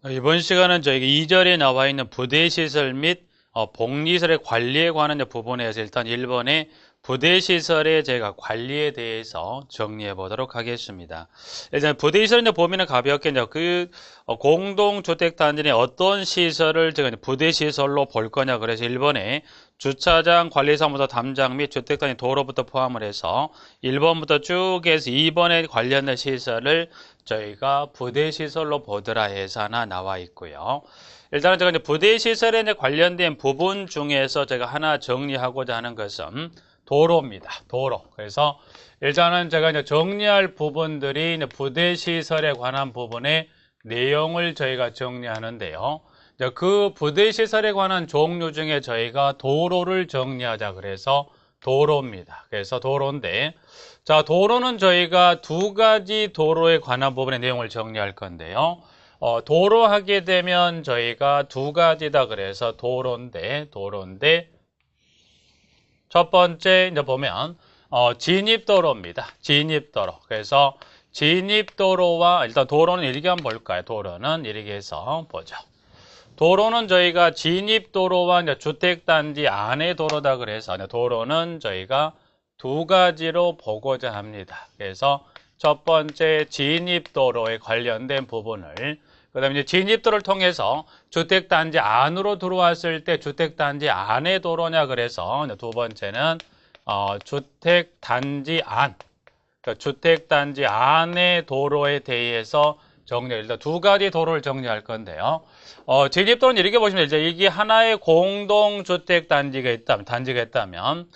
이번 시간은 저희가 2절에 나와 있는 부대시설 및 복리시설의 관리에 관한 부분에서 일단 1번의 부대시설의 제가 관리에 대해서 정리해 보도록 하겠습니다. 일단 부대시설을 보면은 가볍게 공동주택단지 내 어떤 시설을 제가 부대시설로 볼 거냐. 그래서 1번에 주차장, 관리사무소 담장 및 주택단지 도로부터 포함을 해서 1번부터 쭉 해서 2번에 관련된 시설을 저희가 부대시설로 보더라 해서 하나 나와 있고요. 일단은 제가 이제 부대시설에 관련된 부분 중에서 제가 하나 정리하고자 하는 것은 도로입니다. 도로. 그래서 일단은 제가 이제 정리할 부분들이 이제 부대시설에 관한 부분의 내용을 저희가 정리하는데요. 그 부대시설에 관한 종류 중에 저희가 도로를 정리하자 그래서 도로입니다. 그래서 도로인데, 자, 도로는 저희가 두 가지 도로에 관한 부분의 내용을 정리할 건데요. 도로 하게 되면 저희가 두 가지다 그래서 도로인데 첫 번째 이제 보면 진입도로입니다. 진입도로. 그래서 진입도로와 일단 도로는 이렇게 한번 볼까요? 도로는 이렇게 해서 보죠. 도로는 저희가 진입도로와 이제 주택단지 안의 도로다 그래서 도로는 저희가 두 가지로 보고자 합니다. 그래서 첫 번째 진입도로에 관련된 부분을, 그 다음에 이제 진입도로를 통해서 주택단지 안으로 들어왔을 때 주택단지 안의 도로냐 그래서 두 번째는 주택단지 안, 그러니까 주택단지 안의 도로에 대해서 일단 두 가지 도로를 정리할 건데요. 진입도로는 이렇게 보시면 이제 이게 하나의 공동주택단지가 있다면,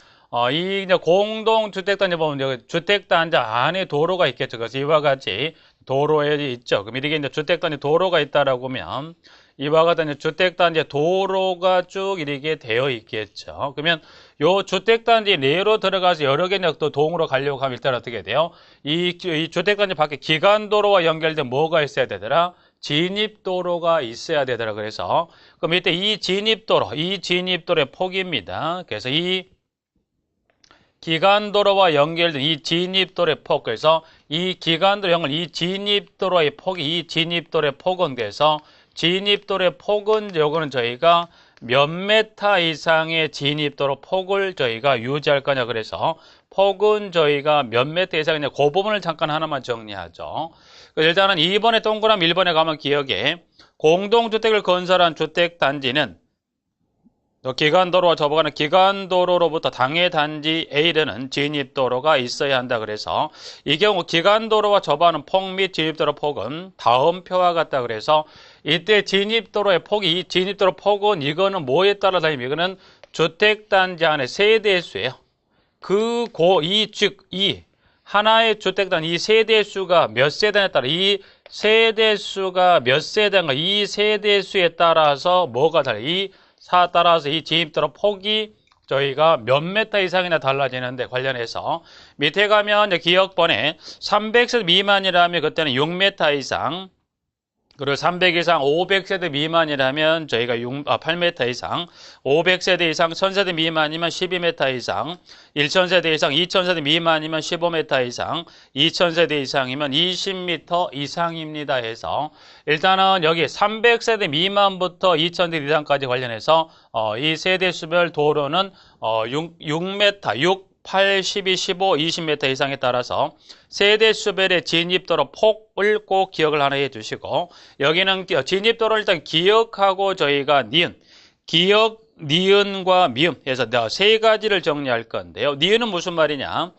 이 이제 공동주택단지 보면 여기 주택단지 안에 도로가 있겠죠. 그래서 이와 같이 도로에 있죠. 그럼 이렇게 이제 주택단지 도로가 있다라고 하면 이와 같은 주택단지 도로가 쭉 이렇게 되어 있겠죠. 그러면 요 주택단지 내로 들어가서 여러 개 또 동으로 가려고 하면 일단 어떻게 돼요? 이 주택단지 밖에 기간도로와 연결된 뭐가 있어야 되더라? 진입도로가 있어야 되더라. 그래서 그럼 이때 이 진입도로의 폭입니다. 그래서 이 기간도로와 연결된 이 진입도로의 폭, 그래서 이 기간도로 연결, 이 진입도로의 폭은 그래서 진입도로의 폭은 요거는 저희가 몇 메타 이상의 진입도로 폭을 저희가 유지할 거냐 그래서 폭은 저희가 몇 메타 이상이냐 그 부분을 잠깐 하나만 정리하죠. 일단은 2번에 동그라미 1번에 가면 기억에 공동주택을 건설한 주택단지는 기간도로와 접어가는 기간도로로부터 당해단지 A에는 진입도로가 있어야 한다 그래서 이 경우 기간도로와 접어가는 폭 및 진입도로 폭은 다음 표와 같다 그래서 이때 진입도로의 폭이 이 진입도로 폭은 이거는 뭐에 따라 다니면 이거는 주택단지 안의 세대수예요. 이 하나의 주택단지 이 세대수가 몇 세대에 따라 이 세대수가 몇 세대인가 이 세대수에 따라서 뭐가 달라요? 따라서 이 진입도로 폭이 저희가 몇 메타 이상이나 달라지는데 관련해서 밑에 가면 기역번에 300세대 미만이라면 그때는 6m 이상, 그리고 300 이상 500세대 미만이라면 저희가 8m 이상, 500세대 이상 1000세대 미만이면 12m 이상, 1000세대 이상 2000세대 미만이면 15m 이상, 2000세대 이상이면 20m 이상입니다 해서 일단은 여기 300세대 미만부터 2000세대 이상까지 관련해서 이 세대수별 도로는 6m, 6, 8, 12, 15, 20m 이상에 따라서 세대수별의 진입도로 폭을 꼭 기억을 하나 해주시고 여기는 진입도로를 일단 기억하고 저희가 니은과 미음 해서 세 가지를 정리할 건데요. 니은은 무슨 말이냐?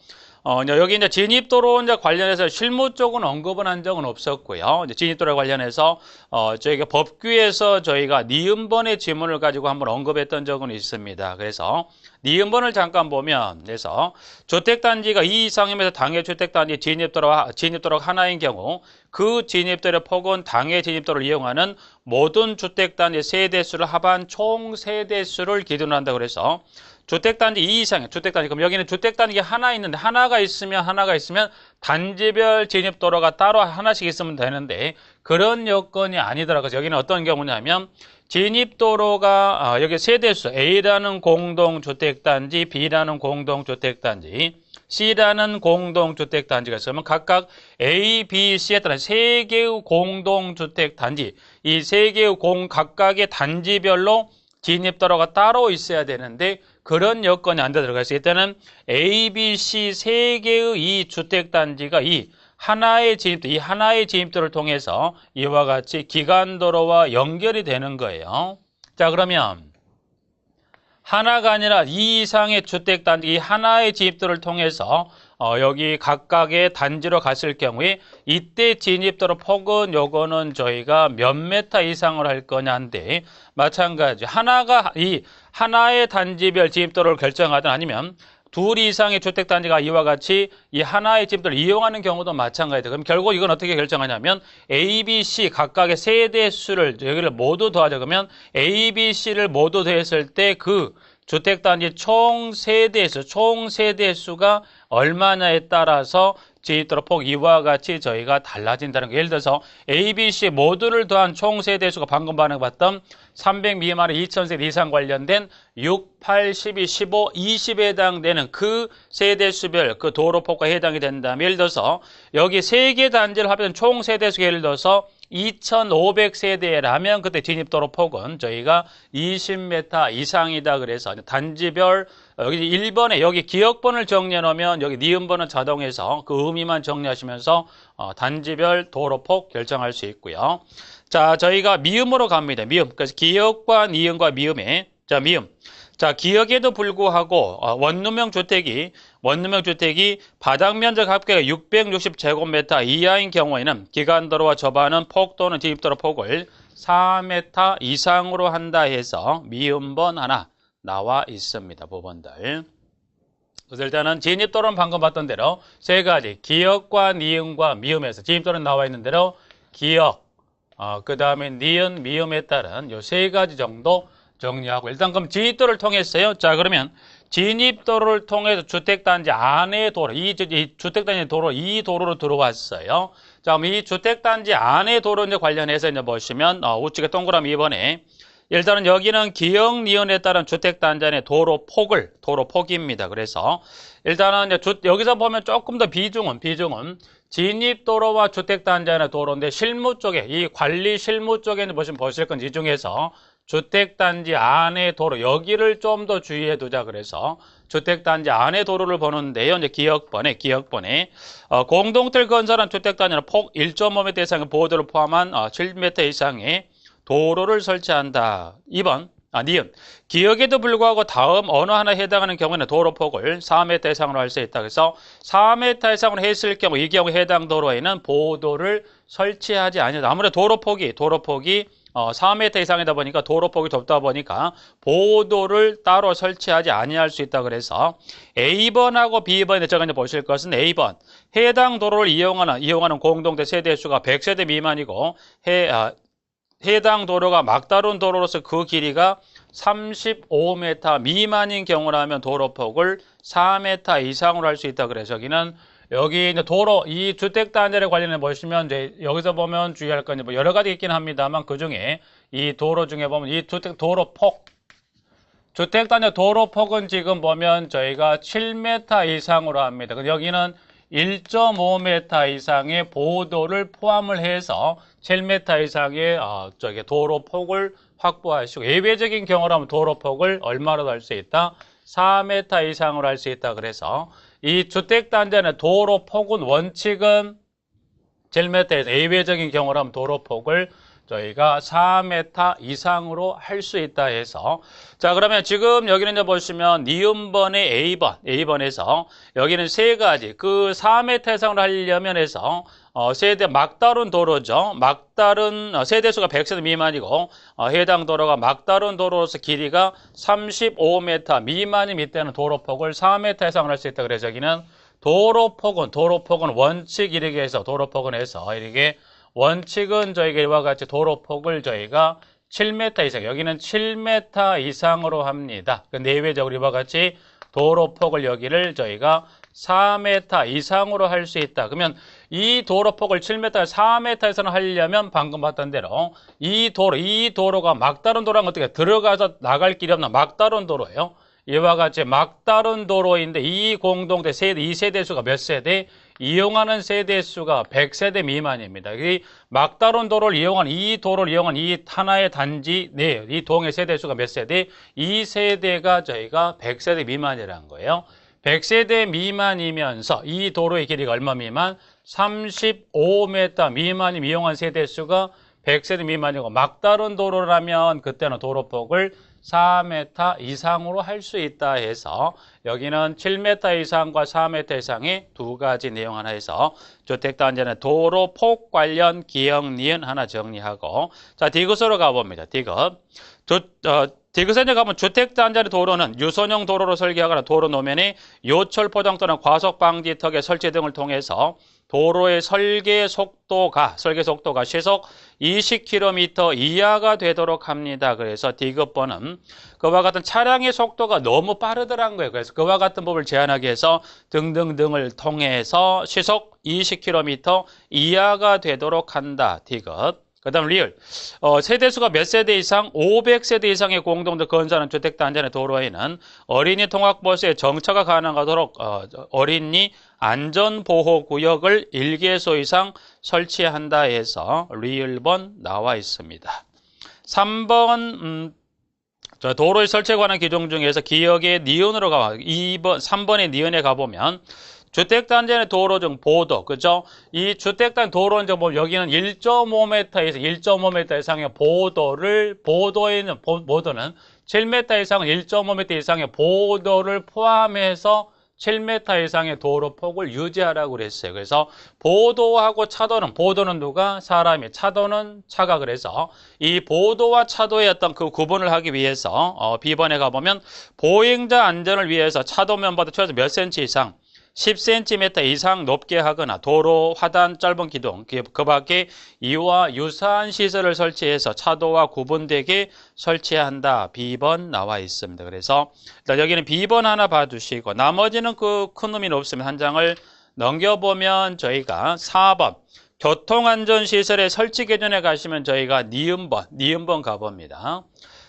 여기 이제 진입도로 관련해서 실무 쪽은 언급은 한 적은 없었고요. 진입도로 관련해서 저희가 법규에서 저희가 니은번의 지문을 가지고 한번 언급했던 적은 있습니다. 그래서 니은번을 잠깐 보면 그래서 주택단지가 2 이상이면서 당해 주택단지 진입도로가 하나인 경우 그 진입도로의 폭은 당해 진입도로를 이용하는 모든 주택단지 세대수를 합한 총 세대수를 기준으로 한다고 그래서 주택단지 2 이상의 주택단지, 그럼 여기는 주택단지가 하나 있는데 하나가 있으면 단지별 진입도로가 따로 하나씩 있으면 되는데 그런 여건이 아니더라고요. 여기는 어떤 경우냐면 진입도로가 여기 세대수 A라는 공동주택단지, B라는 공동주택단지 C라는 공동주택단지가 있으면 각각 A, B, C에 따른 3개의 공동주택단지, 이 3개의 각각의 단지별로 진입도로가 따로 있어야 되는데 그런 여건이 안 들어가 있어요. 일단은 A, B, C 3개의 이 주택단지가 이 하나의 진입도를 통해서 이와 같이 기간도로와 연결이 되는 거예요. 자, 그러면 하나가 아니라 이 이상의 주택단지, 이 하나의 진입도를 통해서 여기 각각의 단지로 갔을 경우에 이때 진입도로 폭은 요거는 저희가 몇 메타 이상을 할 거냐인데 마찬가지 이 하나의 단지별 진입도를 결정하든 아니면 둘 이상의 주택단지가 이와 같이 이 하나의 진입도를 이용하는 경우도 마찬가지다. 그럼 결국 이건 어떻게 결정하냐면 A, B, C 각각의 세대수를 여기를 모두 더하자. 그러면 A, B, C를 모두 더했을 때 그 주택단지 총 세대수가 얼마냐에 따라서 진입도로 폭 이와 같이 저희가 달라진다는 거. 예를 들어서 A, B, C 모두를 더한 총 세대수가 방금 반응봤던 300 미만의 2000세대 이상 관련된 6, 8, 12, 15, 20에 해당되는 그 세대수별 그 도로폭과 해당이 된다면 예를 들어서 여기 3개 단지를 합해서 총 세대수가 예를 들어서 2500세대라면 그때 진입도로 폭은 저희가 20m 이상이다. 그래서 단지별 여기 1번에 여기 기억번을 정리해 놓으면 여기 니은번은 자동해서 그 의미만 정리하시면서 단지별 도로폭 결정할 수 있고요. 자, 저희가 미음으로 갑니다. 미음. 그래서 기역과 니은과 미음에 자, 미음. 자, 기역에도 불구하고 원룸형 주택이 바닥 면적 합계가 660제곱미터 이하인 경우에는 기간도로와 접하는 폭 또는 진입도로 폭을 4m 이상으로 한다 해서 미음번 하나 나와 있습니다. 부분들. 그래서 일단은 진입도로는 방금 봤던 대로 세 가지 기역과 니은과 미음에서 진입도로는 나와 있는 대로 기역, 그 다음에 니은, 미음에 따른 요 세 가지 정도 정리하고 일단 그럼 진입도를 통했어요. 자, 그러면 진입도를 통해서 주택단지 안의 도로, 이 주택단지 도로, 이 도로로 들어왔어요. 자, 그럼 이 주택단지 안의 도로 이제 관련해서 이제 보시면 우측에 동그라미 2번에 일단은 여기는 기역, 니은에 따른 주택단지 안의 도로폭입니다. 그래서 일단은 이제 여기서 보면 조금 더 비중은 진입도로와 주택단지 안의 도로인데 실무 쪽에 이 관리 실무 쪽에 보시면 보실 건 이 중에서 주택단지 안의 도로 여기를 좀 더 주의해 두자. 그래서 주택단지 안의 도로를 보는데요. 이제 기역번에 공동텔 건설한 주택단지는 폭 1.5m 이상의 보호도를 포함한 7m 이상의 도로를 설치한다. 2번 니은 기역에도 불구하고 다음 어느 하나에 해당하는 경우에는 도로폭을 4m 이상으로 할 수 있다. 그래서 4m 이상으로 했을 경우 이 경우 해당 도로에는 보호도를 설치하지 아니하다. 아무래도 도로폭이 4m 이상이다 보니까 도로폭이 좁다 보니까 보호도를 따로 설치하지 아니할 수 있다. 그래서 A번하고 B번에 제가 이제 보실 것은 A번 해당 도로를 이용하는 공동대 세대수가 100세대 미만이고 해당 도로가 막다른 도로로서 그 길이가 35m 미만인 경우라면 도로폭을 4m 이상으로 할 수 있다. 그래서 여기 이제 도로, 이 주택단지에 관련해 보시면 이제 여기서 보면 주의할 건 뭐 여러 가지 있긴 합니다만 그 중에 이 도로 중에 보면 이 주택단지 도로폭은 지금 보면 저희가 7m 이상으로 합니다. 여기는 1.5m 이상의 보호도를 포함을 해서 7m 이상의 도로폭을 확보하시고 예외적인 경우라면 도로폭을 얼마로 할 수 있다? 4m 이상으로 할 수 있다. 그래서 이 주택단지의 도로폭은 원칙은 7m에서 예외적인 경우라면 도로폭을 저희가 4m 이상으로 할 수 있다 해서 자, 그러면 지금 여기는 이제 보시면 니은번의 A번에서 여기는 세 가지 그 4m 이상으로 하려면 해서 세대 막다른 도로죠. 세대수가 100세대 미만이고 해당 도로가 막다른 도로로서 길이가 35m 미만이 밑에는 도로폭을 4m 이상으로 할 수 있다. 그래서 여기는 도로폭은 원칙 이렇게 해서 이렇게 원칙은 저희가 이와 같이 도로폭을 저희가 7m 이상, 여기는 7m 이상으로 합니다. 내외적으로 이와 같이 도로폭을 여기를 저희가 4m 이상으로 할 수 있다. 그러면 이 도로폭을 7m, 4m 이상으로 하려면 방금 봤던 대로 이 도로가 막다른 도로랑 어떻게 들어가서 나갈 길이 없는 막다른 도로예요. 이와 같이 막다른 도로인데 이 공동체 세대, 이 세대수가 몇 세대? 이용하는 세대수가 100세대 미만입니다. 이 막다른 도로를 이용한 이 도로를 이용한 이 하나의 단지 내, 이 동의 세대수가 몇 세대? 이 세대가 저희가 100세대 미만이라는 거예요. 100세대 미만이면서 이 도로의 길이가 얼마 미만? 35m 미만이 이용한 세대수가 100세대 미만이고 막다른 도로라면 그때는 도로폭을 4m 이상으로 할 수 있다 해서 여기는 7m 이상과 4m 이상의 두 가지 내용 하나 해서 주택단지는 도로폭 관련 기억, 니은 하나 정리하고 자 디귿으로 가봅니다. 디귿에 가면 주택단지 도로는 유선형 도로로 설계하거나 도로 노면에 요철포장 또는 과속방지턱의 설치 등을 통해서 도로의 설계 속도가 시속 20km 이하가 되도록 합니다. 그래서 디귿번은 그와 같은 차량의 속도가 너무 빠르더란 거예요. 그래서 그와 같은 법을 제한하기 위해서 등등등을 통해서 시속 20km 이하가 되도록 한다. 디귿. 그 다음 리을. 세대수가 몇 세대 이상? 500세대 이상의 공동도 건설하는 주택단지 내 도로에는 어린이 통학버스의 정차가 가능하도록 어린이 안전보호구역을 1개소 이상 설치한다 해서 리을번 나와 있습니다. 3번 도로의 설치에 관한 규정 중에서 기역의 니은으로 가 3번의 니은에 가보면 주택단지 내 도로 중 보도, 그죠? 이 주택단지 도로는 여기는 1.5m에서 1.5m 이상의 보도는 7m 이상 1.5m 이상의 보도를 포함해서 7m 이상의 도로 폭을 유지하라고 그랬어요. 그래서 보도하고 차도는, 보도는 누가? 사람이, 차도는 차가. 그래서 이 보도와 차도의 어떤 그 구분을 하기 위해서 B번에 가보면 보행자 안전을 위해서 차도면보다 최소 몇 cm 이상 10cm 이상 높게 하거나 도로, 화단, 짧은 기둥, 그 밖에 이와 유사한 시설을 설치해서 차도와 구분되게 설치한다. B번 나와 있습니다. 그래서 일단 여기는 B번 하나 봐주시고 나머지는 그 큰 의미는 없으면 한 장을 넘겨보면 저희가 4번 교통안전시설의 설치 기준에 가시면 저희가 니은번 가봅니다.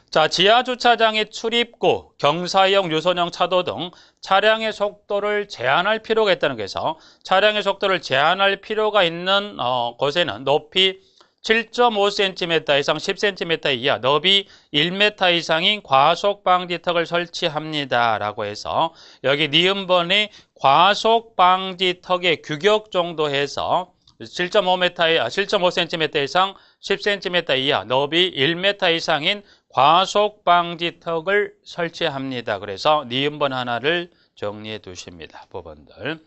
자, 지하주차장의 출입구, 경사형, 유선형 차도 등 차량의 속도를 제한할 필요가 있다는 거에서 차량의 속도를 제한할 필요가 있는 곳에는 높이 7.5cm 이상 10cm 이하, 너비 1m 이상인 과속방지턱을 설치합니다. 라고 해서 여기 니은번에 과속방지턱의 규격 정도 해서 7.5cm 이상 10cm 이하, 너비 1m 이상인 과속방지턱을 설치합니다. 그래서 니은번 하나를 정리해 두십니다. 법원들.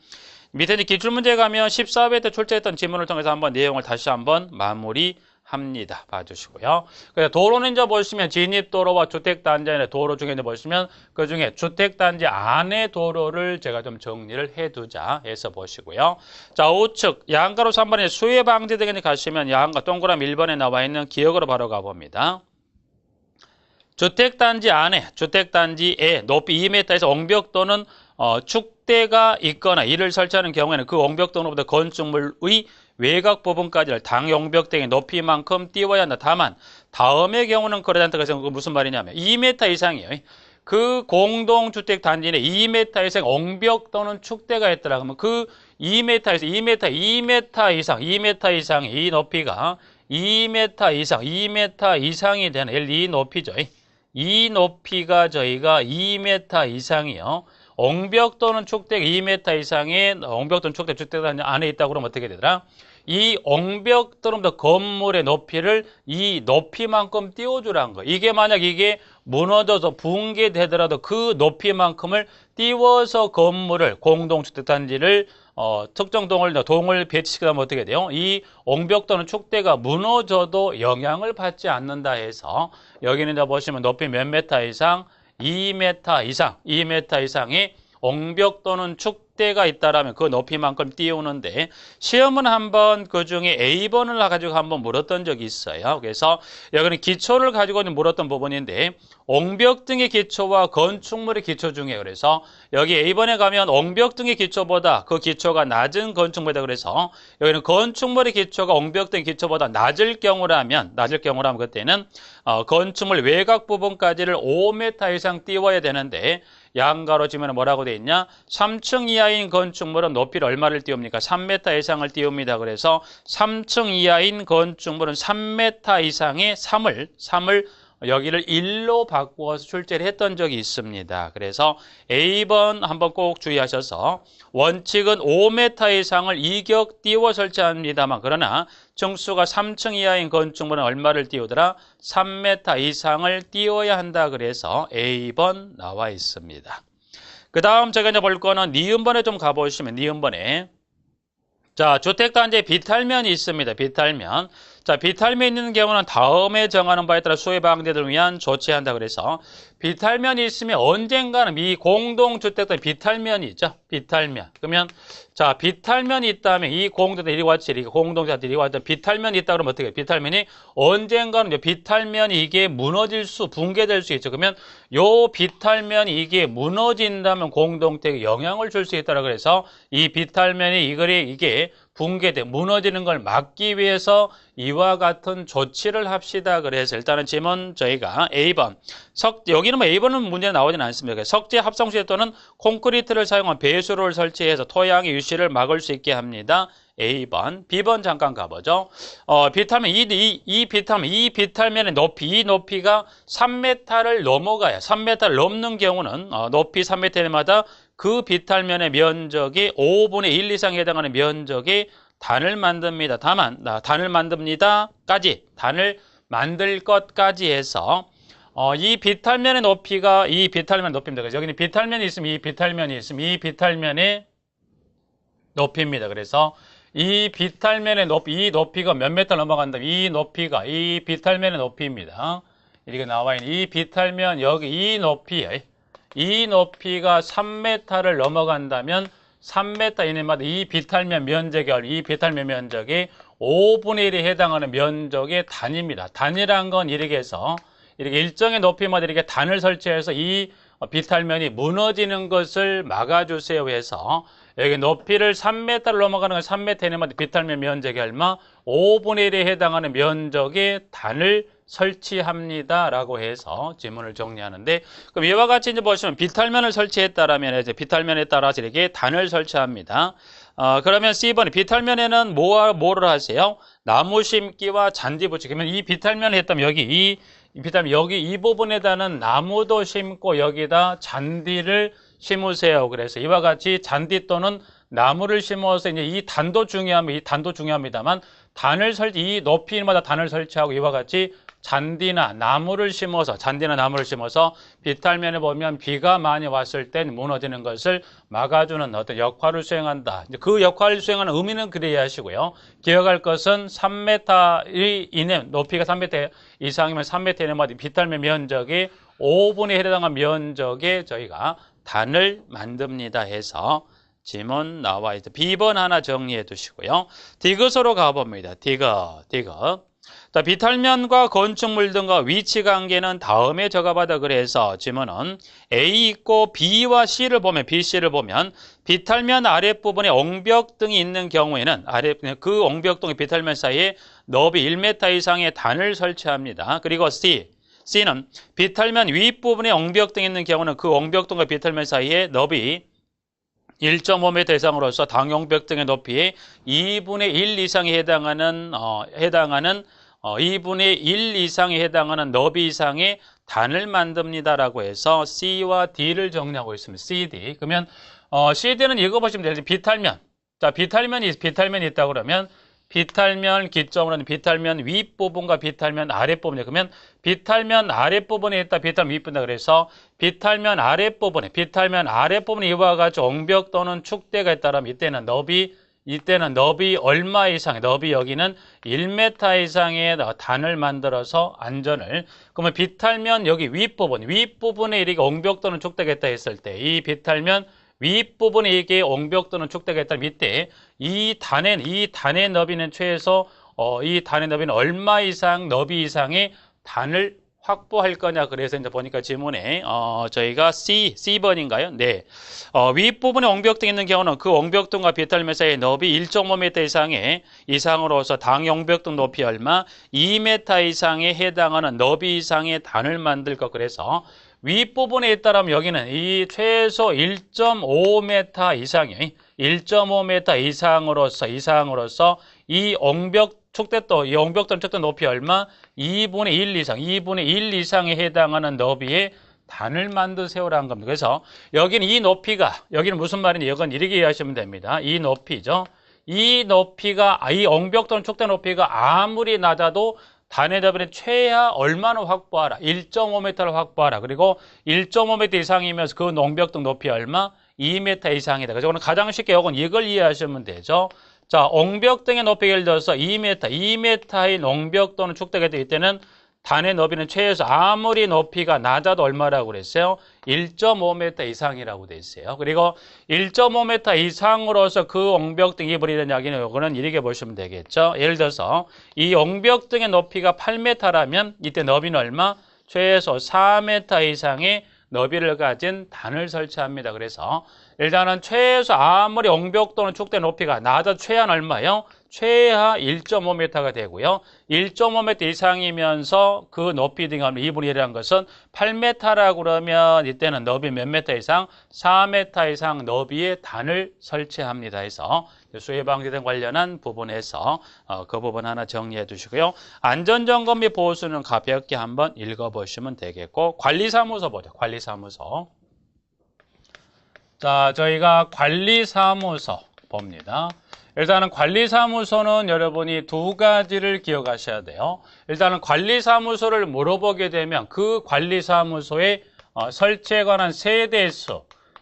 밑에 기출문제 가면 14회 때 출제했던 지문을 통해서 한번 내용을 다시 한번 마무리합니다. 봐주시고요. 그래서 도로는 이제 보시면 진입도로와 주택단지의 도로 중에 이제 보시면 그 중에 주택단지 안의 도로를 제가 좀 정리를 해두자 해서 보시고요. 자, 우측 양가로 3번에 수해 방지 등에 가시면 양가 동그라미 1번에 나와 있는 기역으로 바로 가봅니다. 주택단지 안에, 주택단지에 높이 2m에서 옹벽 또는 축대가 있거나 이를 설치하는 경우에는 그 옹벽 또는 건축물의 외곽 부분까지를 당 옹벽 등의 높이만큼 띄워야 한다. 다만 다음의 경우는 그러지 않다. 그래서 무슨 말이냐면 2m 이상이에요. 그 공동주택단지 내 2m 이상 옹벽 또는 축대가 있더라. 그러면 그 2m에서 2m 이상 이 높이가 2m 이상이 되는 이 높이죠. 이 높이가 저희가 2m 이상이요. 옹벽 또는 축대 2m 이상의 옹벽 또는 축대 주택단지 안에 있다고 그러면 어떻게 되더라? 이 옹벽 또는 건물의 높이를 이 높이만큼 띄워주라는 거예요. 이게 만약 이게 무너져서 붕괴되더라도 그 높이만큼을 띄워서 건물을 공동주택단지를 특정 동을 배치시키면 어떻게 돼요? 이 옹벽 또는 축대가 무너져도 영향을 받지 않는다 해서 여기는 이제 보시면 높이 몇 m 이상? 2m 이상의 옹벽 또는 축대 축대가 있다라면 그 높이만큼 띄우는데 시험은 한번 그중에 A번을 가지고 한번 물었던 적이 있어요. 그래서 여기는 기초를 가지고 물었던 부분인데 옹벽 등의 기초와 건축물의 기초 중에 그래서 여기 A번에 가면 옹벽 등의 기초보다 그 기초가 낮은 건축물이다 그래서 여기는 건축물의 기초가 옹벽 등의 기초보다 낮을 경우라면 그때는 건축물 외곽 부분까지를 5m 이상 띄워야 되는데 양가로 지면 뭐라고 돼 있냐? 3층 이하인 건축물은 높이를 얼마를 띄웁니까? 3m 이상을 띄웁니다. 그래서 3층 이하인 건축물은 3m 이상의 3을 여기를 1로 바꾸어서 출제를 했던 적이 있습니다. 그래서 A번 한번 꼭 주의하셔서 원칙은 5m 이상을 이격 띄워 설치합니다만 그러나 층수가 3층 이하인 건축물은 얼마를 띄우더라? 3m 이상을 띄워야 한다. 그래서 A번 나와 있습니다. 그 다음 제가 이제 볼 거는 니은번에 좀 가보시면 니은번에 자, 주택단지에 비탈면이 있습니다. 비탈면. 자, 비탈면이 있는 경우는 다음에 정하는 바에 따라 수해 방지를 위한 조치한다 그래서 비탈면이 있으면 언젠가는 이 공동주택단 비탈면이 있죠. 비탈면. 그러면 자, 비탈면이 있다면 이 공동주택 공동주택 이리 왔다 비탈면이 있다 그러면 어떻게 해요? 비탈면이 언젠가는 비탈면이 이게 붕괴될 수 있죠. 그러면 요 비탈면이 이게 무너진다면 공동주택에 영향을 줄 수 있다라 그래서 이 비탈면이 이게 무너지는 걸 막기 위해서 이와 같은 조치를 합시다. 그래서 일단은 지문 저희가 A번 여기는 뭐 A번은 문제 나오지는 않습니다. 석재 합성시대 또는 콘크리트를 사용한 배수로를 설치해서 토양의 유실을 막을 수 있게 합니다. A번. B번 잠깐 가보죠. 비탈면 이 비탈면의 높이 이 높이가 3m를 넘어가야 3m를 넘는 경우는 높이 3m마다 그 비탈면의 면적이 5분의 1 이상에 해당하는 면적이 단을 만듭니다. 단을 만들 것까지 해서 이 비탈면의 높이가 이 비탈면 높이입니다. 그래서 여기는 비탈면이 있으면 이 비탈면의 높이입니다. 그래서 이 비탈면의 이 높이가 몇 미터 넘어간다면 이 높이가 이 비탈면의 높이입니다. 이렇게 나와 있는 이 비탈면 여기 이 높이가 3m를 넘어간다면 3m 이내마다 이 비탈면 면적이 5분의 1에 해당하는 면적의 단입니다. 단이란 건 이렇게 해서 이렇게 일정의 높이마다 이렇게 단을 설치해서 이 비탈면이 무너지는 것을 막아주세요 해서 여기 높이를 3m를 넘어가는 건 3m 이내마다 비탈면 면적이 얼마? 5분의 1에 해당하는 면적의 단을 설치합니다. 라고 해서 지문을 정리하는데 그럼 이와 같이 이제 보시면 비탈면을 설치했다라면 이제 비탈면에 따라서 이렇게 단을 설치합니다. 그러면 C번에 비탈면에는 뭐를 하세요? 나무 심기와 잔디 붙이기. 그러면 이 비탈면을 했다면 여기 이 부분에다는 나무도 심고 여기다 잔디를 심으세요. 그래서 이와 같이 잔디 또는 나무를 심어서 이제 이 단도 중요합니다만 이 높이마다 단을 설치하고 이와 같이 잔디나 나무를 심어서 비탈면에 보면 비가 많이 왔을 땐 무너지는 것을 막아주는 어떤 역할을 수행한다. 그 역할을 수행하는 의미는 그래야 하시고요. 기억할 것은 3m 이내, 높이가 3m 이상이면 3m 이내마다 비탈면 면적이 5분의 1에 해당한 면적에 저희가 단을 만듭니다 해서 지문 나와 있죠. B번 하나 정리해 두시고요. 디귿으로 가봅니다. 디귿. 자, 비탈면과 건축물 등과 위치 관계는 다음에 적어봐다 그래서 지문은 A 있고 B와 C를 보면 비탈면 아랫부분에 옹벽 등이 있는 경우에는 그 옹벽 등의 비탈면 사이에 너비 1m 이상의 단을 설치합니다. 그리고 C는 비탈면 윗부분에 옹벽 등이 있는 경우는 그 옹벽 등과 비탈면 사이에 너비 1.5m 이상으로서 당용벽 등의 높이에 2분의 1 이상에 해당하는 2분의 1 이상에 해당하는 너비 이상의 단을 만듭니다라고 해서 C와 D를 정리하고 있습니다. CD. 그러면 CD는 읽어보시면 되죠. 비탈면. 자, 비탈면이 있다 그러면 비탈면 기점으로는 비탈면 윗부분과 비탈면 아랫부분이에요. 그러면 비탈면 아랫부분에 있다, 비탈면 윗부분이다. 그래서 비탈면 아랫부분에 이와 같이 옹벽 또는 축대가 있다면 이때는 너비 얼마 이상의 너비 여기는 1m 이상의 단을 만들어서 안전을 그러면 비탈면 여기 윗부분에 이렇게 옹벽 또는 축대가 있다 했을 때 이 비탈면 윗부분에 이게 옹벽 또는 축대가 있다면 밑에 이 단의 너비는 최소 이 단의 너비는 얼마 이상 너비 이상의 단을 확보할 거냐. 그래서 이제 보니까 지문에 저희가 C번인가요? 네. 윗부분에 옹벽등이 있는 경우는 그 옹벽등과 비탈면 사이의 너비 1.5m 이상으로서 당 옹벽등 높이 얼마 2m 이상에 해당하는 너비 이상의 단을 만들 것. 그래서 윗부분에 있다면 여기는 이 최소 1.5m 이상의 1.5m 이상으로서 이 옹벽 축대도, 이 옹벽돌 축대 높이 얼마? 2분의 1 이상, 2분의 1 이상에 해당하는 너비의 단을 만드세요라는 겁니다. 그래서 여기는 이 높이가, 여기는 무슨 말인지 이건 이렇게 이해하시면 됩니다. 이 높이죠. 이 높이가, 이 옹벽돌 축대 높이가 아무리 낮아도 단의 너비는 최하 얼마나 확보하라? 1.5m를 확보하라. 그리고 1.5m 이상이면서 그 옹벽돌 높이 얼마? 2m 이상이다. 그래서 오늘 가장 쉽게 이걸 이해하시면 되죠. 자, 옹벽등의 높이가 예를 들어서 2m의 옹벽 또는 축대가 되기 때는 단의 너비는 최소 아무리 높이가 낮아도 얼마라고 그랬어요? 1.5m 이상이라고 돼 있어요. 그리고 1.5m 이상으로서 그 옹벽등이 버리는 이야기는 요거는 이렇게 보시면 되겠죠. 예를 들어서 이 옹벽등의 높이가 8m라면 이때 너비는 얼마? 최소 4m 이상의 너비를 가진 단을 설치합니다. 그래서 일단은 최소 아무리 옹벽 또는 축대 높이가 낮아도 최하는 얼마요? 최하 1.5m가 되고요. 1.5m 이상이면서 그 높이 등이 2분의 1이라는 것은 8m라고 그러면 이때는 너비 몇 m 이상? 4m 이상 너비의 단을 설치합니다. 해서 수해방지 등 관련한 부분에서 그 부분 하나 정리해 두시고요. 안전점검 및 보수는 가볍게 한번 읽어보시면 되겠고, 관리사무소 보죠. 관리사무소. 자, 저희가 관리사무소 봅니다. 일단은 관리사무소는 여러분이 두 가지를 기억하셔야 돼요. 일단은 관리사무소를 물어보게 되면 그 관리사무소의 설치에 관한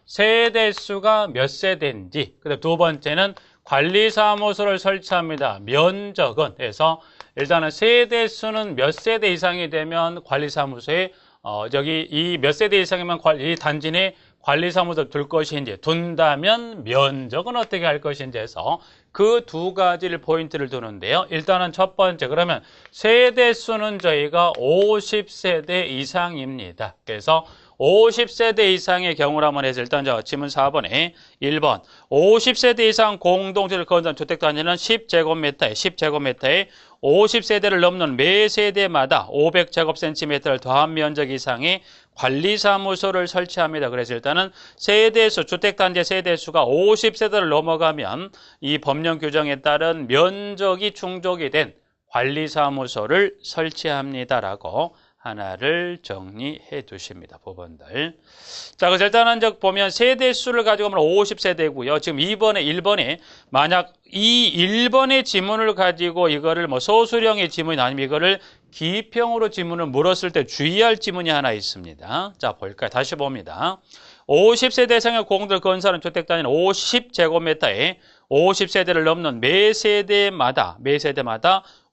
세대수가 몇 세대인지, 그다음 두 번째는 관리사무소를 설치합니다. 면적은 해서 일단은 세대수는 몇 세대 이상이 되면 관리사무소에 이 몇 세대 이상이면 이 단지 내 관리사무소를 둘 것인지, 둔다면 면적은 어떻게 할 것인지 해서 그 두 가지를 포인트를 두는데요. 일단은 첫 번째, 그러면 세대수는 저희가 50세대 이상입니다. 그래서 50세대 이상의 경우라면 해서 일단 지문 4번에 1번 50세대 이상 공동체를 거주한 주택단지는 10제곱미터에 50세대를 넘는 매 세대마다 500제곱센티미터를 더한 면적 이상의 관리사무소를 설치합니다. 그래서 일단은 세대수, 주택단지 세대수가 50세대를 넘어가면 이 법령 규정에 따른 면적이 충족이 된 관리사무소를 설치합니다라고 하나를 정리해 두십니다. 부분들. 자, 그래서 일단은 보면 세대수를 가지고 보면 50세대고요. 지금 1번에 만약 이 1번의 지문을 가지고 이거를 소수령의 지문이 아니면 이거를 기평으로 지문을 물었을 때 주의할 지문이 하나 있습니다. 자, 볼까요? 다시 봅니다. 50세대 이상의 공동을 건설하는 주택단지는 50제곱미터에 50세대를 넘는 매 세대마다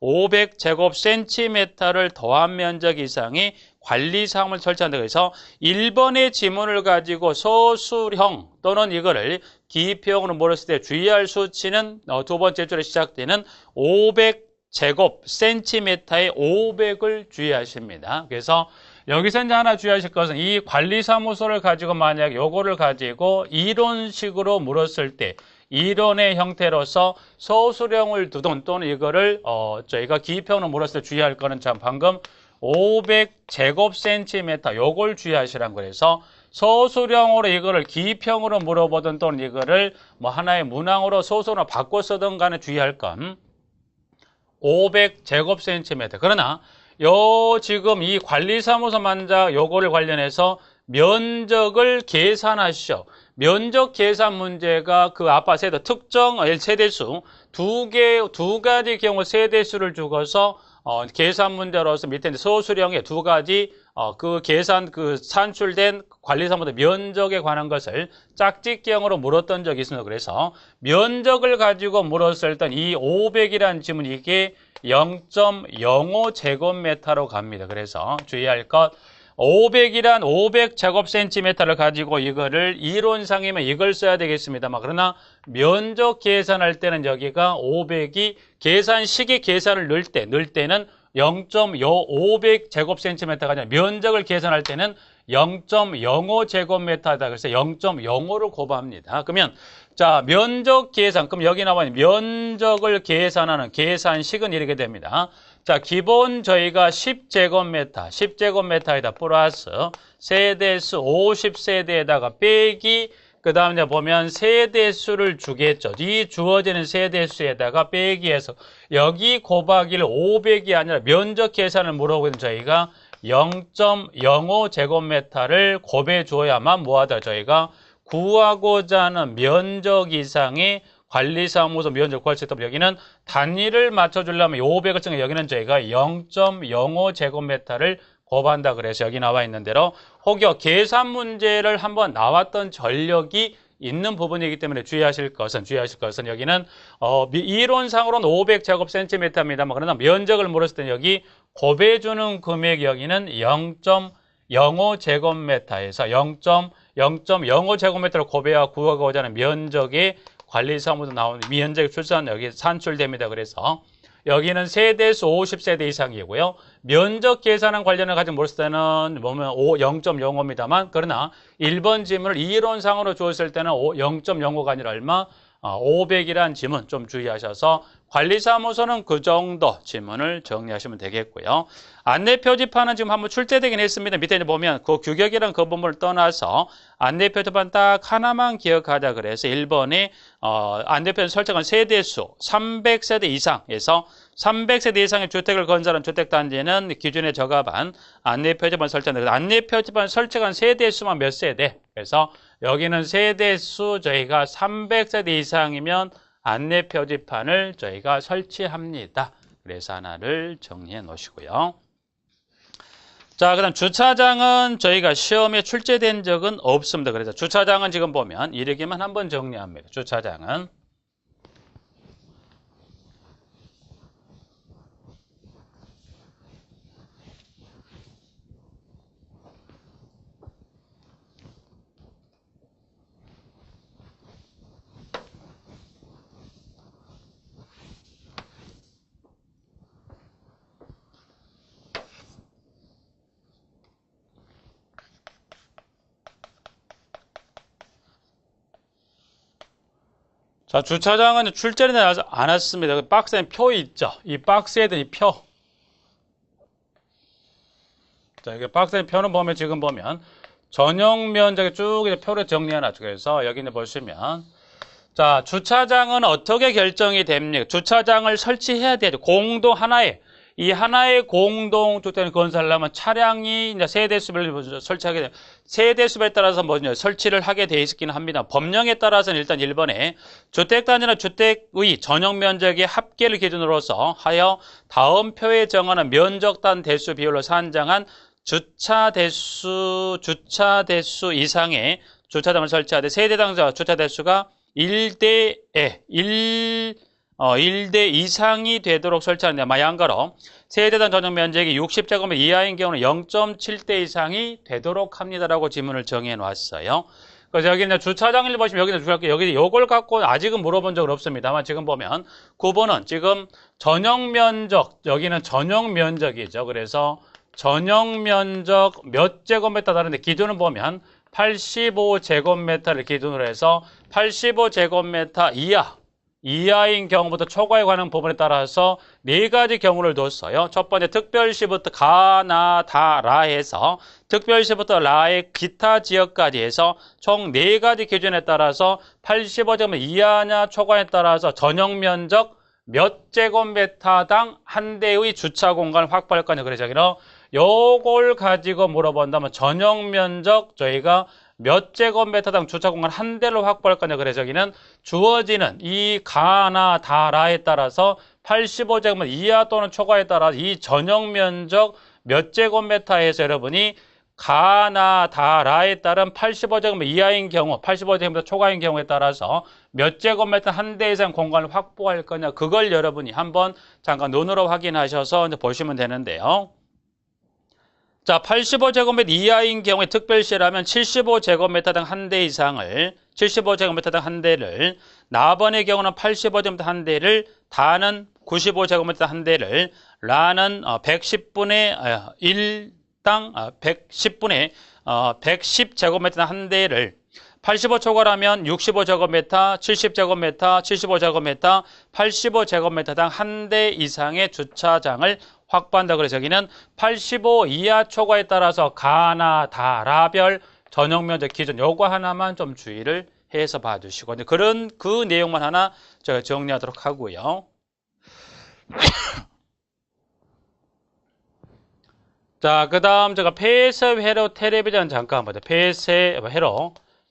500제곱센티미터를 더한 면적 이상의 관리사무소를 설치한다. 그래서 1번의 지문을 가지고 소수형 또는 이거를 기평으로 물었을 때 주의할 수치는 두 번째 줄에 시작되는 500제곱센티미터의 500을 주의하십니다. 그래서 여기서 이제 하나 주의하실 것은 이 관리사무소를 가지고 만약 요거를 가지고 이론식으로 물었을 때 이론의 형태로서 소수령을 두든 또는 이거를 저희가 기평으로 물었을 때 주의할 거는 참 방금 500제곱센티미터 요걸 주의하시란 그래서 소수령으로 이거를 기평으로 물어보든 또는 이거를 하나의 문항으로 소수로 바꿔 쓰든 간에 주의할 건 500제곱센티미터. 그러나 지금 이 관리사무소 만자 요거를 관련해서 면적을 계산하시오. 면적 계산 문제가 그 아빠 세대 특정 세대수 두 가지 경우 세대수를 주고서 계산 문제로서 밑에 소수령의 두 가지 그 계산 산출된 관리사무소 면적에 관한 것을 짝짓경으로 물었던 적이 있습니다. 그래서 면적을 가지고 물었을 때 이 500이라는 지문이 이게 0.05제곱미터로 갑니다. 그래서 주의할 것 500이란 500제곱센티미터를 가지고 이거를 이론상이면 이걸 써야 되겠습니다만, 그러나 면적 계산할 때는 여기가 500이 계산식의 계산을 넣을 때는 0.500제곱센티미터가 아니라 면적을 계산할 때는 0.05제곱미터다. 그래서 0.05를 곱합니다. 그러면 자, 면적 계산. 그럼 여기 나와 있는 면적을 계산하는 계산식은 이렇게 됩니다. 자, 기본 저희가 10제곱미터에다 플러스 세대수 50세대에다가 빼기, 그 다음에 보면 세대수를 주겠죠. 이 주어지는 세대수에다가 빼기해서 여기 곱하기를 500이 아니라 면적 계산을 물어보면 저희가 0.05제곱미터를 곱해줘야만 뭐하다 저희가 구하고자 하는 면적 이상의 관리사무소 면적 구할 수 있다면 여기는 단위를 맞춰주려면 500을 증가 여기는 저희가 0.05제곱미터를 곱한다. 그래서 여기 나와 있는 대로 혹여 계산 문제를 한번 나왔던 전력이 있는 부분이기 때문에 주의하실 것은 여기는 이론상으로는 500제곱센티미터입니다만 그러나 면적을 물었을 때 여기 곱해주는 금액 여기는 0.05제곱미터에서 0.05제곱미터를 곱해야 구하고자 하는 면적의 관리사무소 나오는 면적의 출산 여기 산출됩니다. 그래서 여기는 세대수 50세대 이상이고요. 면적 계산한 관련을 가지고 물었을 때는 보면 0.05입니다만 그러나 1번 지문을 이론상으로 주었을 때는 0.05가 아니라 얼마? 500이란 지문 좀 주의하셔서 관리사무소는 그 정도 지문을 정리하시면 되겠고요. 안내표지판은 지금 한번 출제되긴 했습니다. 밑에 보면 그 규격이랑 그 부분을 떠나서 안내표지판 딱 하나만 기억하자 그래서 1번에 안내표에 설정한 세대수 300세대 이상에서 300세대 이상의 주택을 건설한 주택단지는 기준에 적합한 안내표지판 설정됩니다. 안내표지판 설정한 세대수만 몇 세대? 그래서 여기는 세대수 저희가 300세대 이상이면 안내표지판을 저희가 설치합니다. 그래서 하나를 정리해 놓으시고요. 자, 그다음 주차장은 저희가 시험에 출제된 적은 없습니다. 그래서 주차장은 지금 보면 이렇게만 한번 정리합니다. 주차장은 자, 주차장은 출제는 안 왔습니다. 박스에 표 있죠? 이 박스에 든 이 표. 자, 이게 박스에 표는 보면 지금 보면 전용 면적에 쭉 표를 정리해 놨죠. 그래서 여기 보시면 자, 주차장은 어떻게 결정이 됩니까? 주차장을 설치해야 되죠. 공동 이 하나의 공동주택을 건설하려면 차량이 이제 세대수별 설치하게 돼요. 세대수에 따라서 설치를 하게 돼 있긴 합니다. 법령에 따라서는 일단 1번에 주택단지나 주택의 전용 면적의 합계를 기준으로서 하여 다음 표에 정하는 면적단 대수 비율로 산정한 주차 대수 이상의 주차장을 설치하되 세대당 주차 대수가 1대 이상이 되도록 설치하는데 양가로 세대당 전용 면적이 60제곱미터 이하인 경우는 0.7대 이상이 되도록 합니다라고 지문을 정해 놨어요. 그래서 여기는 주차장을 보시면 여기 요걸 갖고 아직은 물어본 적은 없습니다만 지금 보면 9번은 지금 전용 면적 여기는 전용 면적이죠. 그래서 전용 면적 몇 제곱미터 다른데 기준은 보면 85제곱미터를 기준으로 해서 85제곱미터 이하인 경우부터 초과에 관한 부분에 따라서 네 가지 경우를 뒀어요. 첫 번째 특별시부터 가, 나, 다, 라 해서 특별시부터 라의 기타 지역까지 해서 총 네 가지 기준에 따라서 85제곱미터 이하냐 초과에 따라서 전용 면적 몇 제곱미터당 한 대의 주차 공간을 확보할 거냐. 그래서 여기는 요걸 가지고 물어본다면 전용 면적 저희가 몇 제곱미터당 주차 공간 한 대를 확보할 거냐. 그래서 여기는 주어지는 이 가나 다라에 따라서 85제곱미터 이하 또는 초과에 따라 이 전용 면적 몇 제곱미터에서 여러분이 가나 다라에 따른 85제곱미터 이하인 경우 85제곱미터 초과인 경우에 따라서 몇 제곱미터 한 대 이상 공간을 확보할 거냐. 그걸 여러분이 한번 잠깐 눈으로 확인하셔서 이제 보시면 되는데요. 자, 85제곱미터 이하인 경우에 특별시라면 75제곱미터당 한 대 이상을 75제곱미터당 한 대를 나번의 경우는 85제곱미터 한 대를 다는 95제곱미터 한 대를 라는 110분의 1당 110분의 110제곱미터 한 대를 85초과라면 65제곱미터, 70제곱미터, 75제곱미터, 85제곱미터당 한 대 이상의 주차장을 확보한다. 그래서 여기는 85 이하 초과에 따라서 가나 다라별 전용 면적 기준 요거 하나만 좀 주의를 해서 봐주시고 그런 그 내용만 하나 제가 정리하도록 하고요. 자, 그 다음 제가 폐쇄회로 텔레비전 잠깐 보자.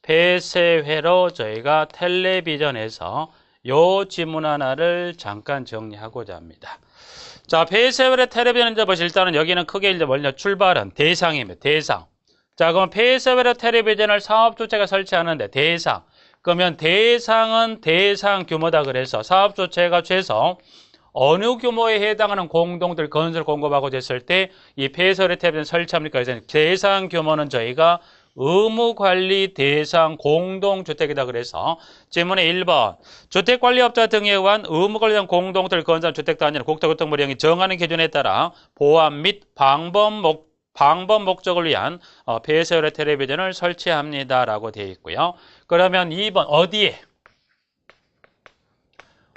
폐쇄회로 저희가 텔레비전에서 요 지문 하나를 잠깐 정리하고자 합니다. 자, 폐쇄회로 텔레비전 이제 보시 일단은 여기는 크게 이제 먼저 출발은 대상입니다. 대상. 자, 그럼 폐쇄회로 텔레비전을 사업주체가 설치하는데 대상. 그러면 대상은 대상 규모다. 그래서 사업주체가 최소 어느 규모에 해당하는 공동들 건설 공급하고 됐을 때 이 폐쇄회로 텔레비전 설치합니까? 그래서 대상 규모는 저희가 의무관리 대상 공동주택이다. 그래서 질문의 1번 주택관리업자 등에 의한 의무관리상 공동주택을 건설한 주택단지는 국토교통부령이 정하는 기준에 따라 보안 및 방범 목적을 위한 폐쇄회로 텔레비전을 설치합니다라고 되어 있고요. 그러면 2번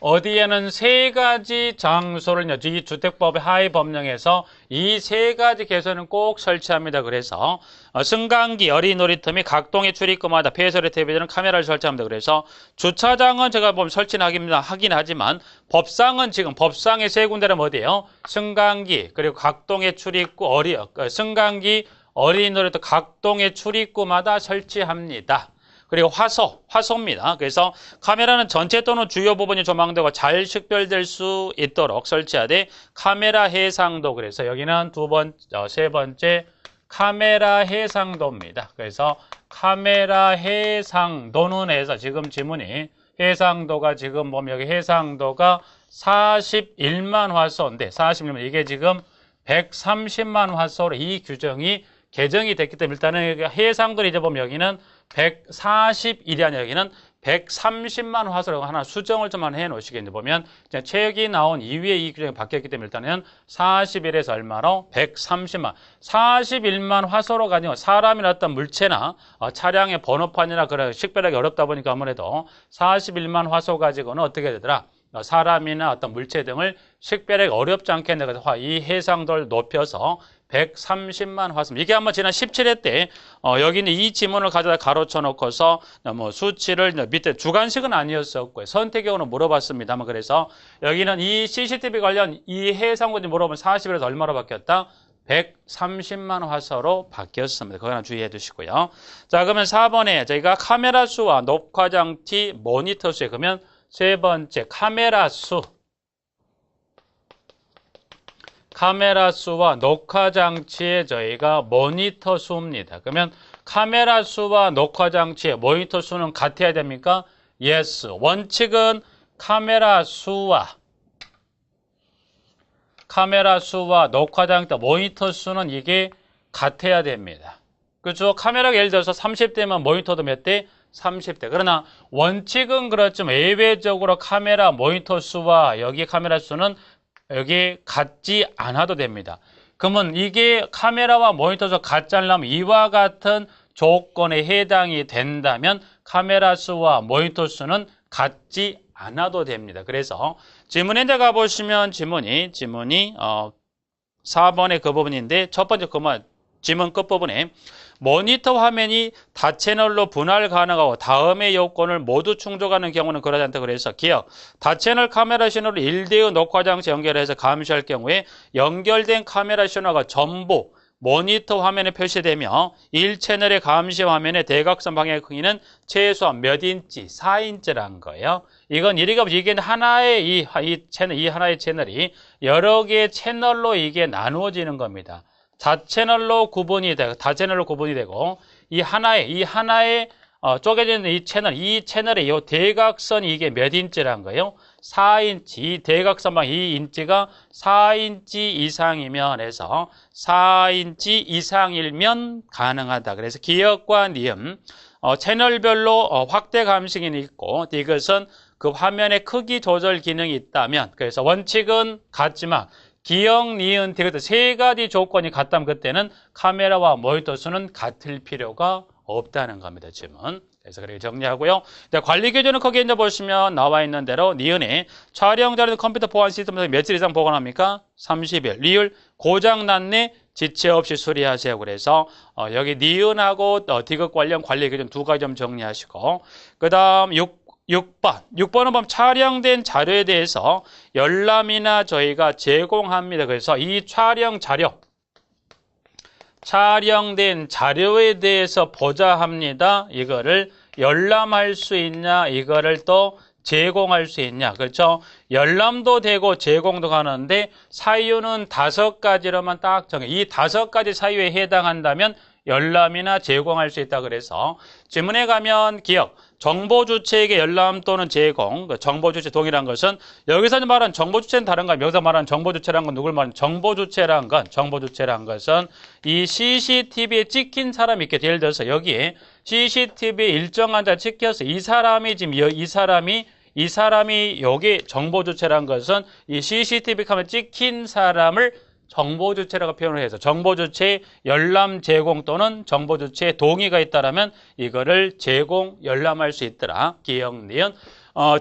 어디에는 세 가지 장소를 이 주택법의 하위 법령에서 이 세 가지 개선은 꼭 설치합니다. 그래서 승강기, 어린이 놀이터 및 각동의 출입구마다 폐쇄회로 텔레비전은 카메라를 설치합니다. 그래서 주차장은 제가 보면 설치는 하긴 하지만 법상은 지금 법상의 세 군데는 어디예요? 승강기, 그리고 각동의 출입구, 승강기, 어린이 놀이터 각동의 출입구마다 설치합니다. 그리고 화소입니다. 그래서 카메라는 전체 또는 주요 부분이 조망되고 잘 식별될 수 있도록 설치하되 카메라 해상도. 그래서 여기는 세 번째 카메라 해상도입니다. 그래서 카메라 해상도는 해서 지금 지문이 해상도가 지금 보면 여기 해상도가 41만 화소인데 41만 이게 지금 130만 화소로 이 규정이 개정이 됐기 때문에 일단은 해상도를 이제 보면 여기는 141이 아니라 여기는 130만 화소라고 하나 수정을 좀 하나 해 놓으시겠는데 보면 책이 나온 이후에 이 규정이 바뀌었기 때문에 일단은 41에서 얼마로? 130만. 41만 화소로 가지고 사람이나 어떤 물체나 차량의 번호판이나 그런 식별하기 어렵다 보니까 아무래도 41만 화소 가지고는 어떻게 되더라? 사람이나 어떤 물체 등을 식별하기 어렵지 않게 해서 이 해상도를 높여서 130만 화소. 이게 아마 지난 17회 때 여기는 이 지문을 가져다 가로쳐 놓고서 수치를 밑에 주관식은 아니었었고요. 선택형으로 물어봤습니다만 그래서 여기는 이 CCTV 관련 이 해상도를 물어보면 40일에서 얼마로 바뀌었다? 130만 화소로 바뀌었습니다. 그거 하나 주의해 두시고요. 자, 그러면 4번에 저희가 카메라 수와 녹화장치 모니터 수에 그러면 세 번째 카메라 수와 녹화장치의 저희가 모니터 수입니다. 그러면 카메라 수와 녹화장치의 모니터 수는 같아야 됩니까? Yes. 원칙은 카메라 수와 녹화장치, 모니터 수는 이게 같아야 됩니다. 그렇죠? 카메라가 예를 들어서 30대면 모니터도 몇 대? 30대. 그러나 원칙은 그렇지만 예외적으로 카메라 모니터 수와 여기 카메라 수는 여기 같지 않아도 됩니다. 그러면 이게 카메라와 모니터 수 같지 않으려면 이와 같은 조건에 해당이 된다면 카메라 수와 모니터 수는 같지 않아도 됩니다. 그래서 지문에 가보시면 지문이 4번의 그 부분인데 첫 번째 지문 끝부분에 모니터 화면이 다채널로 분할 가능하고 다음의 요건을 모두 충족하는 경우는 그러지 않다. 그래서 기억, 다채널 카메라 신호를 1대의 녹화장치 연결해서 감시할 경우에 연결된 카메라 신호가 전부 모니터 화면에 표시되며 1채널의 감시 화면의 대각선 방향의 크기는 최소한 몇 인치? 4인치라는 거예요. 이건 이게 하나의 이 하나의 채널이 여러 개의 채널로 이게 나누어지는 겁니다. 다채널로 구분이 되고 이 하나의 쪼개져 있는 이 채널의 이 대각선이 이게 몇 인치란 거예요? 4인치. 이 대각선방 이 인치가 4인치 이상이면 해서 4인치 이상이면 가능하다. 그래서 기역과 니은 채널별로 확대 감식이 있고 이것은 그 화면의 크기 조절 기능이 있다면 그래서 원칙은 같지만 기역, 니은, 디귿 세 가지 조건이 같다면 그때는 카메라와 모니터 수는 같을 필요가 없다는 겁니다. 지금은. 그래서 그렇게 정리하고요. 관리 기준은 거기에 이제 보시면 나와 있는 대로 니은에 촬영 자료는 컴퓨터 보안 시스템에서 며칠 이상 보관합니까? 30일. 리을 고장 났네. 지체 없이 수리하세요. 그래서 여기 니은하고 디귿 관련 관리 기준 두 가지 좀 정리하시고 그다음 6번은 보면 촬영된 자료에 대해서 열람이나 저희가 제공합니다. 그래서 이 촬영된 자료에 대해서 보자 합니다. 이거를 열람할 수 있냐, 이거를 또 제공할 수 있냐. 그렇죠? 열람도 되고 제공도 가능한데 사유는 5가지로만 딱 정해. 이 5가지 사유에 해당한다면 열람이나 제공할 수 있다. 그래서 지문에 가면 기억, 정보 주체에게 열람 또는 제공, 정보 주체 동일한 것은 여기서 말하는 정보 주체는 다른가? 여기서 말하는 정보 주체란 건 누굴 말하는 정보 주체란 것은 이 CCTV에 찍힌 사람이 있게 예를 들어서 여기에 CCTV에 일정한 자 찍혀서 이 사람이 지금 이 사람이 여기 정보 주체란 것은 이 CCTV 카메라 찍힌 사람을 정보 주체라고 표현을 해서 정보 주체의 열람 제공 또는 정보 주체의 동의가 있다라면 이거를 제공 열람할 수 있더라. 기억, 니은.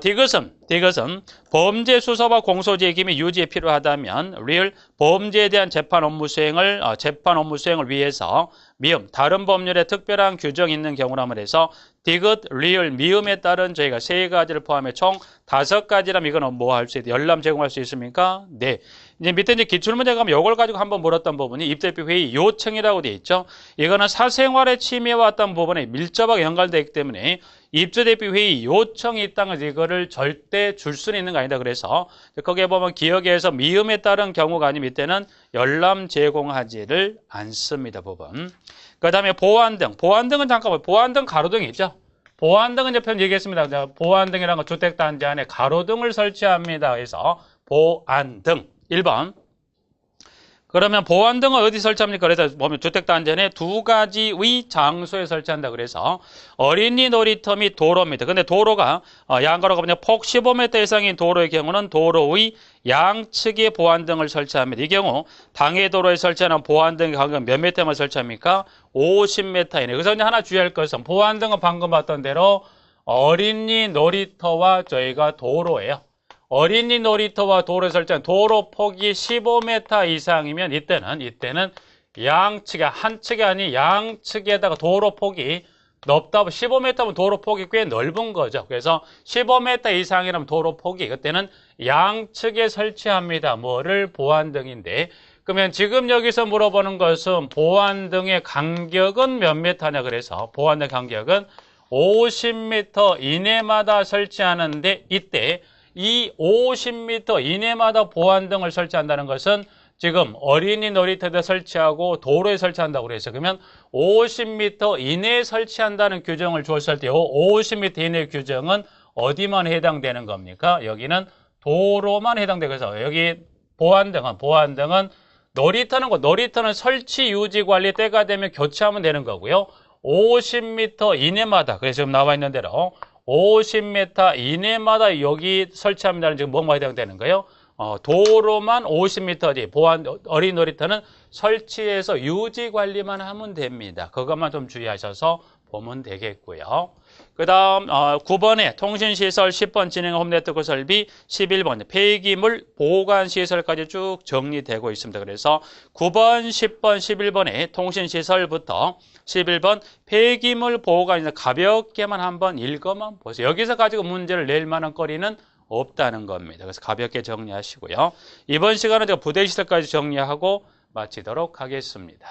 디귿은 범죄 수사와 공소 제기및 유지에 필요하다면 리을 범죄에 대한 재판 업무 수행을 위해서 미음 다른 법률에 특별한 규정이 있는 경우라면 해서 디귿, 리을, 미음에 따른 저희가 3가지를 포함해 총 5가지라면 이거는 뭐 할 수 있다? 열람 제공할 수 있습니까? 네. 이제 밑에 이제 기출문제 가면 이걸 가지고 한번 물었던 부분이 입대표 회의 요청이라고 되어 있죠. 이거는 사생활의 침해와 어떤 부분에 밀접하게 연관되어 있기 때문에 입주대표 회의 요청이 있다는 것은 이거를 절대 줄 수는 있는 거 아니다. 그래서 거기에 보면 기억에서 미음에 따른 경우가 아니면 이때는 열람 제공하지를 않습니다. 부분. 그 다음에 보안등. 보안등은 잠깐만 보안등 가로등이 있죠. 보안등은 이제 표현 얘기했습니다. 보안등이라는 건 주택단지 안에 가로등을 설치합니다. 그래서 보안등. 1번. 그러면 보안등은 어디 설치합니까? 그래서 보면 주택단지 안에 2가지의 장소에 설치한다. 그래서 어린이 놀이터 및 도로입니다. 근데 도로가 양가로가 보면 폭 15m 이상인 도로의 경우는 도로의 양측에 보안등을 설치합니다. 이 경우 당해 도로에 설치하는 보안등의 간격은 몇 m만 설치합니까? 50m 이내. 그래서 이제 하나 주의할 것은 보안등은 방금 봤던 대로 어린이 놀이터와 저희가 도로예요. 어린이 놀이터와 도로에 설치한 도로 폭이 15m 이상이면 이때는 양측에 한 측이 아닌 양측에다가 도로 폭이 넓다. 15m면 도로 폭이 꽤 넓은 거죠. 그래서 15m 이상이라면 도로 폭이 그때는 양측에 설치합니다. 뭐를 보안등인데 그러면 지금 여기서 물어보는 것은 보안등의 간격은 몇 m냐 그래서 보안등 간격은 50m 이내마다 설치하는데 이때 이 50m 이내마다 보안등을 설치한다는 것은 지금 어린이 놀이터에 설치하고 도로에 설치한다고 그랬어요. 그러면 50m 이내에 설치한다는 규정을 줬을 때 50m 이내 규정은 어디만 해당되는 겁니까? 여기는 도로만 해당되고 해서 여기 보안등은 놀이터는 설치 유지 관리 때가 되면 교체하면 되는 거고요. 50m 이내마다 그래서 지금 나와 있는 대로 50m 이내마다 여기 설치합니다는 지금 뭐가 해당되는 거예요? 도로만 50m지 어린이 놀이터는 설치해서 유지 관리만 하면 됩니다. 그것만 좀 주의하셔서 보면 되겠고요. 그 다음 9번에 통신시설 10번 진행 홈네트워크 설비 11번 폐기물 보관시설까지 쭉 정리되고 있습니다. 그래서 9번, 10번, 11번에 통신시설부터 11번 폐기물 보관이나 가볍게만 한번 읽어만 보세요. 여기서 가지고 문제를 낼 만한 거리는 없다는 겁니다. 그래서 가볍게 정리하시고요. 이번 시간은 제가 부대시설까지 정리하고 마치도록 하겠습니다.